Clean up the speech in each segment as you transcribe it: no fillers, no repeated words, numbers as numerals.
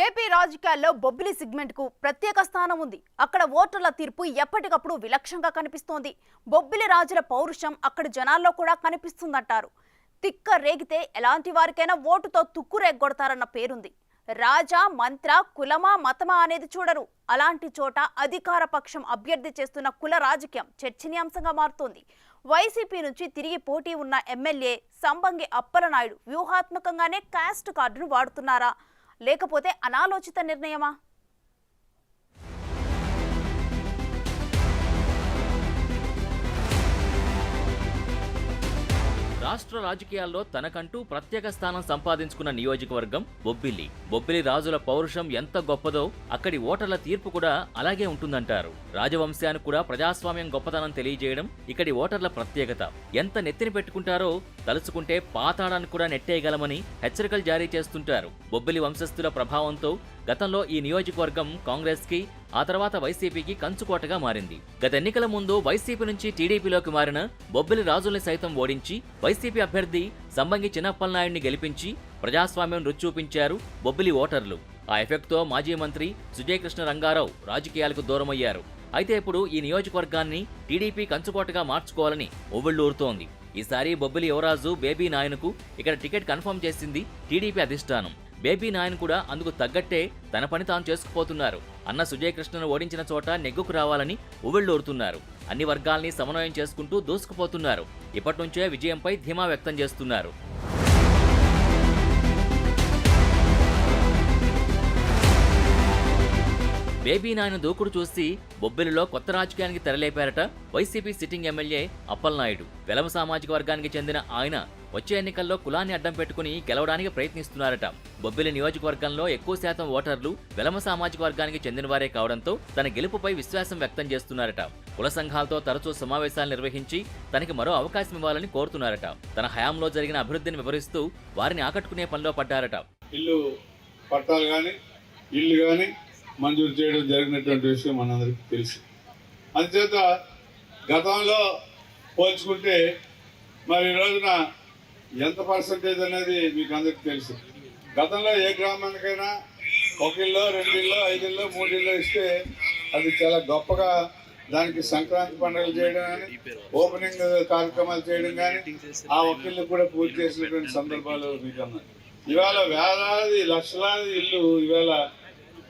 AP రాజకీయాల్లో Bobbili segment కు ప్రత్యేక స్థానం ఉంది. అక్కడ ఓటర్ల తీర్పు ఎప్పటికప్పుడు విలక్షణంగా కనిపిస్తోంది. బొబ్బిలి రాజుల పౌరుషం అక్కడ జనాల్లో కూడా కనిపిస్తుందంటారు. తిక్క రేగితే ఎలాంటి వారికైనా ఓటుతో తుక్కు రేగొడతారన్న పేరుంది. రాజా, మంత్ర, కులమా, మతమా అనేది చూడరు. అలాంటి చోట అధికార పక్షం అభ్యర్థి చేస్తున్న కుల రాజకీయం చర్చనీయాంశంగా మారుతోంది. వైసీపీ నుంచి తిరిగి పోటీ ఉన్న ఎమ్మెల్యే సంబంగి అప్పలనాయుడు వ్యూహాత్మకంగానే కాస్ట్ కార్డును వాడుతున్నారా, లేకపోతే అనాలోచిత నిర్ణయమా? రాష్ట్ర రాజకీయాల్లో తనకంటూ ప్రత్యేక స్థానం సంపాదించుకున్న నియోజకవర్గం బొబ్బిలి. బొబ్బిలి రాజుల పౌరుషం ఎంత గొప్పదో అక్కడి ఓటర్ల తీర్పు కూడా అలాగే ఉంటుందంటారు. రాజవంశానికి కూడా ప్రజాస్వామ్యం గొప్పతనం తెలియజేయడం ఇక్కడి ఓటర్ల ప్రత్యేకత. ఎంత నెత్తిని పెట్టుకుంటారో తలుచుకుంటే పాతాళాన్ని కూడా నెట్టేయగలమని హెచ్చరికలు జారీ చేస్తుంటారు. బొబ్బిలి వంశస్థుల ప్రభావంతో గతంలో ఈ నియోజకవర్గం కాంగ్రెస్ కి, ఆ తర్వాత వైసీపీకి కంచుకోటగా మారింది. గత ఎన్నికల ముందు వైసీపీ నుంచి టీడీపీలోకి మారిన బొబ్బిలి రాజుల్ని సైతం ఓడించి వైసీపీ అభ్యర్థి సంబంగి చిన్నప్పలనాయుడిని గెలిపించి ప్రజాస్వామ్యం రుచి చూపించారు బొబ్బిలి ఓటర్లు. ఆ ఎఫెక్ట్తో మాజీ మంత్రి సుజయకృష్ణ రంగారావు రాజకీయాలకు దూరమయ్యారు. అయితే ఇప్పుడు ఈ నియోజకవర్గాన్ని టీడీపీ కంచుకోటగా మార్చుకోవాలని ఉవ్విళ్లూరుతోంది. ఈసారి బొబ్బిలి యువరాజు బేబీ నాయన్కు ఇక్కడ టికెట్ కన్ఫర్మ్ చేసింది టీడీపీ అధిష్టానం. బేబీ నాయన్ కూడా అందుకు తగ్గట్టే తన పని తాను చేసుకుపోతున్నారు. అన్న సుజయకృష్ణను ఓడించిన చోట నెగ్గుకు రావాలని ఉవ్విళ్లూరుతున్నారు. అన్ని వర్గాల్ని సమన్వయం చేసుకుంటూ దూసుకుపోతున్నారు. ఇప్పటి నుంచే విజయంపై ధీమా వ్యక్తం చేస్తున్నారు. బేబీ నాయన దూకుడు చూసి బొబ్బిలిలో కొత్త రాజకీయానికి తెరలేపారట వైసీపీ సిట్టింగ్ ఎమ్మెల్యే అప్పలనాయుడు. వెలమ సామాజిక వర్గానికి చెందిన ఆయన వచ్చే ఎన్నికల్లో కులాన్ని అడ్డం పెట్టుకుని గెలవడానికి ప్రయత్నిస్తున్నారట. బొబ్బిలి నియోజకవర్గంలో ఎక్కువ శాతం ఓటర్లు వెలమ సామాజిక వర్గానికి చెందినవారే కావడంతో తన గెలుపుపై విశ్వాసం వ్యక్తం చేస్తున్నారట. కుల సంఘాలతో తరచూ సమావేశాలు నిర్వహించి తనకి మరో అవకాశం ఇవ్వాలని కోరుతున్నారట. తన హయాంలో జరిగిన అభివృద్ధిని వివరిస్తూ వారిని ఆకట్టుకునే పనిలో పడ్డారట. ఇల్లు పట్టాలు కానీ ఇల్లు కానీ మంజూరు చేయడం జరిగినటువంటి విషయం మనందరికీ తెలుసు. అందుచేత గతంలో పోల్చుకుంటే మరి ఈ రోజున ఎంత పర్సంటేజ్ అనేది మీకు అందరికీ తెలుసు. గతంలో ఏ గ్రామానికైనా ఒక ఇల్లు, 2 ఇళ్ళు, 5 ఇళ్ళు, 3 ఇళ్ళు ఇస్తే అది చాలా గొప్పగా దానికి సంక్రాంతి పండుగలు చేయడం కానీ, ఓపెనింగ్ కార్యక్రమాలు చేయడం కానీ, ఆ ఒక్క ఇల్లు కూడా పూర్తి చేసినటువంటి సందర్భాలు మీకు అన్నారు. ఇవాళ వేలాది లక్షలాది ఇల్లు ఇవాళ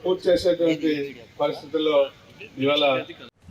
పూర్తి చేసేటువంటి పరిస్థితుల్లో ఇవాళ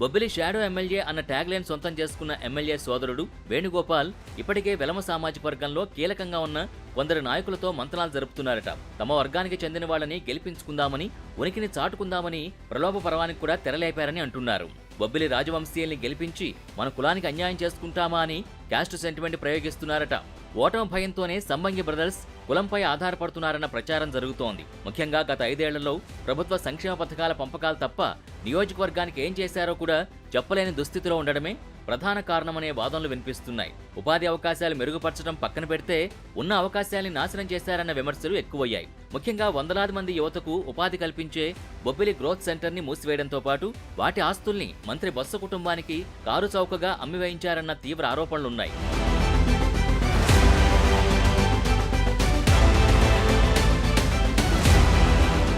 బొబ్బిలి షాడో ఎమ్మెల్యే అన్న ట్యాగ్ లైన్ సొంతం చేసుకున్న ఎమ్మెల్యే సోదరుడు వేణుగోపాల్ ఇప్పటికే వెలమ సామాజిక వర్గంలో కీలకంగా ఉన్న కొందరు నాయకులతో మంతనాలు జరుపుతున్నారట. తమ వర్గానికి చెందిన వాళ్ళని గెలిపించుకుందామని, ఉనికిని చాటుకుందామని ప్రలోభ పర్వానికి కూడా తెరలేపారని అంటున్నారు. బొబ్బిలి రాజవంశీయుల్ని గెలిపించి మన కులానికి అన్యాయం చేసుకుంటామా అని క్యాస్ట్ సెంటిమెంట్ ప్రయోగిస్తున్నారట. ఓటమి భయంతోనే సంబంగి బ్రదర్స్ కులంపై ఆధారపడుతున్నారన్న ప్రచారం జరుగుతోంది. ముఖ్యంగా గత 5 ఏళ్లలో ప్రభుత్వ సంక్షేమ పథకాల పంపకాలు తప్ప నియోజకవర్గానికి ఏం చేశారో కూడా చెప్పలేని దుస్థితిలో ఉండడమే ప్రధాన కారణమనే వాదనలు వినిపిస్తున్నాయి. ఉపాధి అవకాశాలు మెరుగుపరచడం పక్కన పెడితే ఉన్న అవకాశాల్ని నాశనం చేశారన్న విమర్శలు ఎక్కువయ్యాయి. ముఖ్యంగా వందలాది మంది యువతకు ఉపాధి కల్పించే బొబ్బిలి గ్రోత్ సెంటర్ని మూసివేయడంతో పాటు వాటి ఆస్తుల్ని మంత్రి బొత్స కుటుంబానికి కారు చౌకగా అమ్మివేయించారన్న తీవ్ర ఆరోపణలున్నాయి.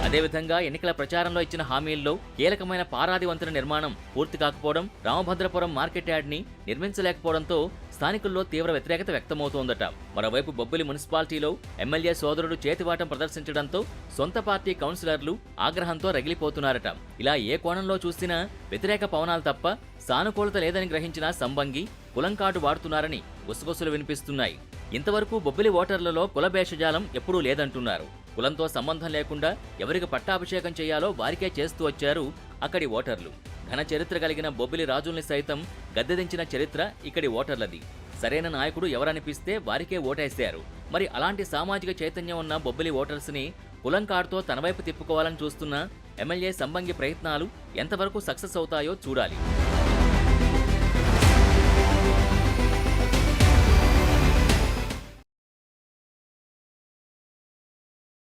అదేవిధంగా ఎన్నికల ప్రచారంలో ఇచ్చిన హామీల్లో కీలకమైన పారాది వంతెన నిర్మాణం పూర్తి కాకపోవడం, రామభద్రపురం మార్కెట్ యార్డ్ని నిర్మించలేకపోవడంతో స్థానికుల్లో తీవ్ర వ్యతిరేకత వ్యక్తమవుతోందట. మరోవైపు బొబ్బిలి మున్సిపాలిటీలో ఎమ్మెల్యే సోదరుడు చేతివాటం ప్రదర్శించడంతో సొంత పార్టీ కౌన్సిలర్లు ఆగ్రహంతో రగిలిపోతున్నారట. ఇలా ఏ కోణంలో చూసినా వ్యతిరేక పవనాలు తప్ప సానుకూలత లేదని గ్రహించిన సంబంగి కులం కార్డు వాడుతున్నారని గుసగుసలు వినిపిస్తున్నాయి. ఇంతవరకు బొబ్బిలి ఓటర్లలో కుల భేషజాలం ఎప్పుడూ లేదంటున్నారు. కులంతో సంబంధం లేకుండా ఎవరికి పట్టాభిషేకం చేయాలో వారికే చేస్తూ వచ్చారు అక్కడి ఓటర్లు. ఘన చరిత్ర కలిగిన బొబ్బిలి రాజుల్ని సైతం గద్దెదించిన చరిత్ర ఇక్కడి ఓటర్లది. సరైన నాయకుడు ఎవరనిపిస్తే వారికే ఓటేశారు. మరి అలాంటి సామాజిక చైతన్యం ఉన్న బొబ్బిలి ఓటర్స్ని కులం కార్డుతో తన వైపు తిప్పుకోవాలని చూస్తున్న ఎమ్మెల్యే సంబంగి ప్రయత్నాలు ఎంతవరకు సక్సెస్ అవుతాయో చూడాలి.